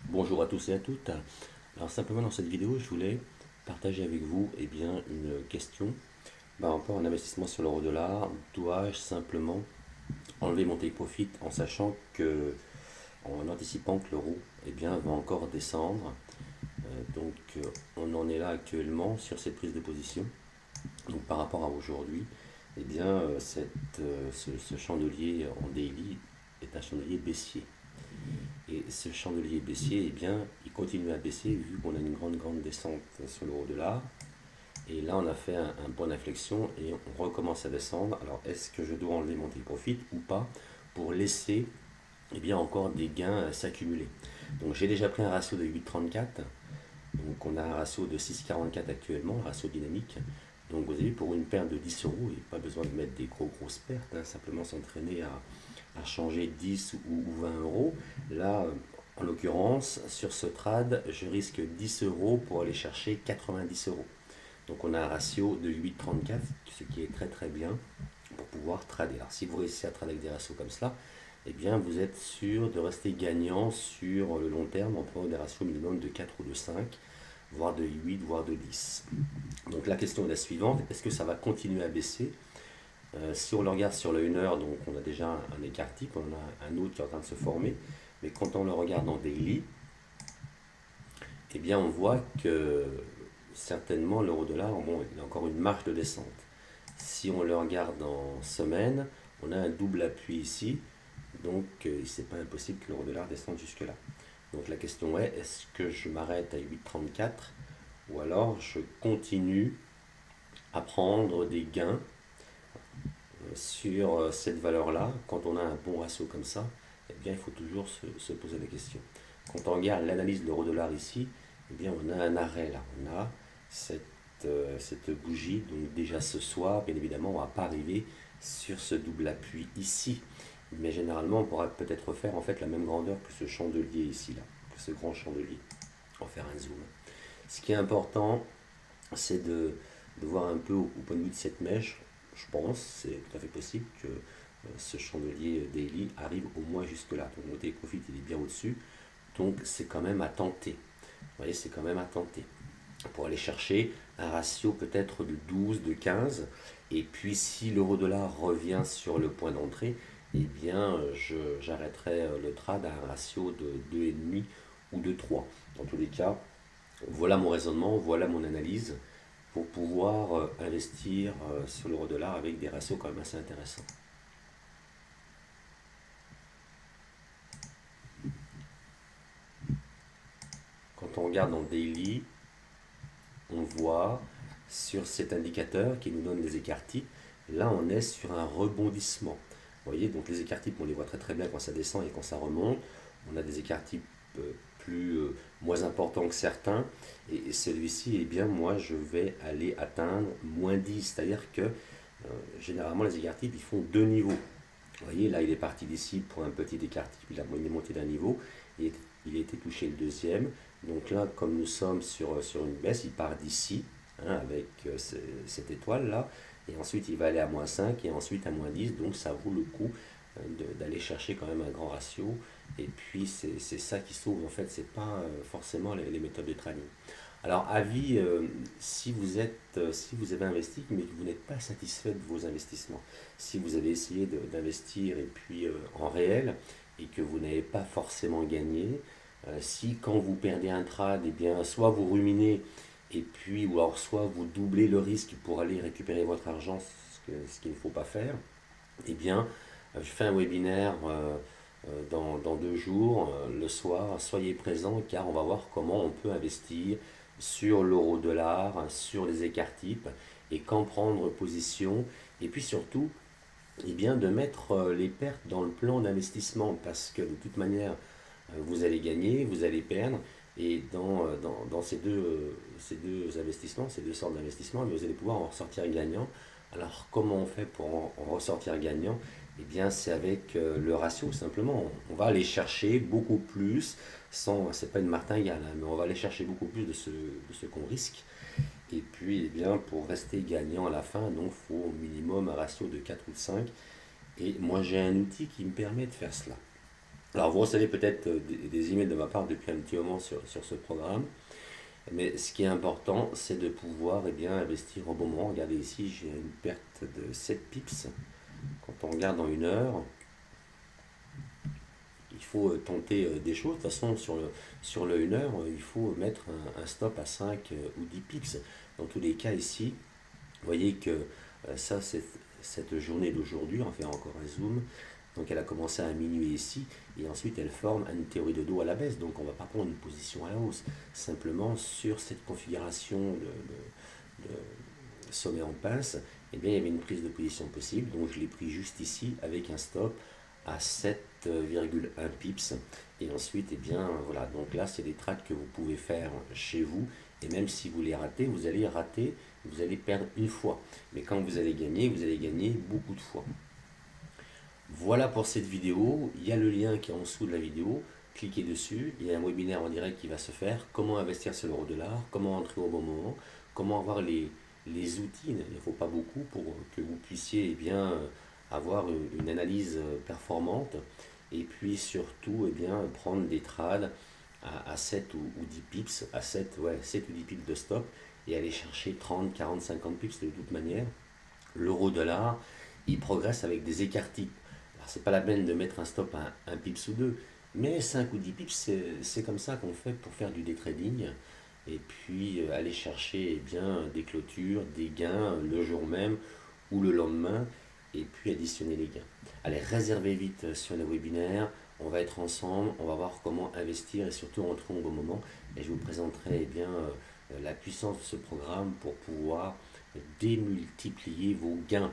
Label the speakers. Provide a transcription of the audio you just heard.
Speaker 1: Bonjour à tous et à toutes. Alors simplement dans cette vidéo, je voulais partager avec vous une question par rapport à un investissement sur l'euro dollar. Dois-je simplement enlever mon take profit en sachant que, en anticipant que l'euro va encore descendre. On en est là actuellement sur cette prise de position. Donc par rapport à aujourd'hui, ce chandelier en daily est un chandelier baissier. Et ce chandelier baissier, il continue à baisser vu qu'on a une grande descente sur l'euro dollar. Et là, on a fait un point d'inflexion et on recommence à descendre. Alors, est-ce que je dois enlever mon take profit ou pas pour laisser encore des gains s'accumuler? Donc, j'ai déjà pris un ratio de 8,34. Donc, on a un ratio de 6,44 actuellement, un ratio dynamique. Donc, vous avez vu, pour une perte de 10 euros, il n'y a pas besoin de mettre des grosses pertes, hein, simplement s'entraîner à changer 10 ou 20 euros. Là, en l'occurrence, sur ce trade, je risque 10 euros pour aller chercher 90 euros. Donc on a un ratio de 8,34, ce qui est très bien pour pouvoir trader. Alors si vous réussissez à trader avec des ratios comme cela, vous êtes sûr de rester gagnant sur le long terme en prenant des ratios minimum de 4 ou de 5, voire de 8, voire de 10. Donc la question est la suivante, est-ce que ça va continuer à baisser? Si on le regarde sur le 1 heure, donc on a déjà un écart type, on a un autre qui est en train de se former, mais quand on le regarde en daily, on voit que certainement l'euro dollar, bon, il a encore une marge de descente. Si on le regarde en semaine, on a un double appui ici, donc c'est pas impossible que l'euro dollar descende jusque là. Donc la question est, est-ce que je m'arrête à 8,34 ou alors je continue à prendre des gains sur cette valeur-là? Quand on a un bon ratio comme ça, il faut toujours se poser la question. Quand on regarde l'analyse de l'euro-dollar ici, on a un arrêt là. On a cette bougie. Donc déjà ce soir, bien évidemment, on ne va pas arriver sur ce double appui ici. Mais généralement, on pourra peut-être faire en fait la même grandeur que ce chandelier ici, là, que ce grand chandelier. On va faire un zoom. Ce qui est important, c'est de voir un peu au point de vue de cette mèche. Je pense, c'est tout à fait possible que ce chandelier daily arrive au moins jusque là. Donc mon take profit, il est bien au-dessus. Donc c'est quand même à tenter. Vous voyez, c'est quand même à tenter. Pour aller chercher un ratio peut-être de 12, de 15. Et puis si l'euro-dollar revient sur le point d'entrée, j'arrêterai le trade à un ratio de 2,5 ou de 3. Dans tous les cas, voilà mon raisonnement, voilà mon analyse pour pouvoir investir sur l'euro-dollar avec des ratios quand même assez intéressants. Quand on regarde en daily, on voit sur cet indicateur qui nous donne les écarts types, là on est sur un rebondissement. Vous voyez, donc les écarts types, on les voit très bien quand ça descend et quand ça remonte. On a des écarts types moins importants que certains. Et celui-ci, moi, je vais aller atteindre moins 10. C'est-à-dire que généralement, les écarts types, ils font deux niveaux. Vous voyez, là, il est parti d'ici pour un petit écart type. Il est monté d'un niveau et il a été touché le deuxième. Donc là, comme nous sommes sur une baisse, il part d'ici, hein, avec cette étoile-là. Et ensuite, il va aller à moins 5 et ensuite à moins 10. Donc ça vaut le coup d'aller chercher quand même un grand ratio. Et puis, c'est ça qui sauve, en fait. C'est pas forcément les méthodes de trading. Alors, avis, si vous avez investi, mais que vous n'êtes pas satisfait de vos investissements, si vous avez essayé d'investir et puis en réel et que vous n'avez pas forcément gagné, si quand vous perdez un trade, soit vous ruminez et puis, ou alors soit vous doublez le risque pour aller récupérer votre argent, ce qu'il ne faut pas faire, je fais un webinaire dans 2 jours, le soir, soyez présents car on va voir comment on peut investir sur l'euro-dollar, sur les écarts types et quand prendre position et puis surtout de mettre les pertes dans le plan d'investissement parce que de toute manière vous allez gagner, vous allez perdre et dans ces deux investissements, ces deux sortes d'investissements, vous allez pouvoir en ressortir gagnant. Alors comment on fait pour en ressortir gagnant? C'est avec le ratio simplement. On va aller chercher beaucoup plus, c'est pas une martingale, hein, mais on va aller chercher beaucoup plus de ce qu'on risque. Et puis, pour rester gagnant à la fin, donc il faut au minimum un ratio de 4 ou de 5. Et moi, j'ai un outil qui me permet de faire cela. Alors vous recevez peut-être des emails de ma part depuis un petit moment sur ce programme, mais ce qui est important, c'est de pouvoir bien, investir au bon moment. Regardez ici, j'ai une perte de 7 pips. Quand on regarde en 1 heure, il faut tenter des choses. De toute façon, sur le 1 heure, il faut mettre un stop à 5 ou 10 pips. Dans tous les cas ici, vous voyez que ça, c'est cette journée d'aujourd'hui, on fait encore un zoom. Donc elle a commencé à minuit ici, et ensuite elle forme une théorie de dos à la baisse. Donc on ne va pas prendre une position à la hausse. Simplement sur cette configuration de sommet en pince, il y avait une prise de position possible. Donc je l'ai pris juste ici avec un stop à 7,1 pips. Et ensuite, voilà. Donc là, c'est des trades que vous pouvez faire chez vous. Et même si vous les ratez, vous allez perdre une fois. Mais quand vous allez gagner beaucoup de fois. Voilà pour cette vidéo. Il y a le lien qui est en dessous de la vidéo. Cliquez dessus. Il y a un webinaire en direct qui va se faire. Comment investir sur l'euro-dollar, comment entrer au bon moment, comment avoir les outils. Il ne faut pas beaucoup pour que vous puissiez avoir une analyse performante. Et puis surtout, prendre des trades à 7 ou 10 pips, à 7, ouais, 7 ou 10 pips de stop et aller chercher 30, 40, 50 pips de toute manière. L'euro-dollar, il progresse avec des écarts types. Alors, c'est pas la peine de mettre un stop à un pips ou deux, mais 5 ou 10 pips, c'est comme ça qu'on fait pour faire du day trading. Et puis aller chercher des clôtures, des gains le jour même ou le lendemain, et puis additionner les gains. Allez, réservez vite sur le webinaire. On va être ensemble, on va voir comment investir et surtout rentrer au bon moment. Et je vous présenterai la puissance de ce programme pour pouvoir démultiplier vos gains.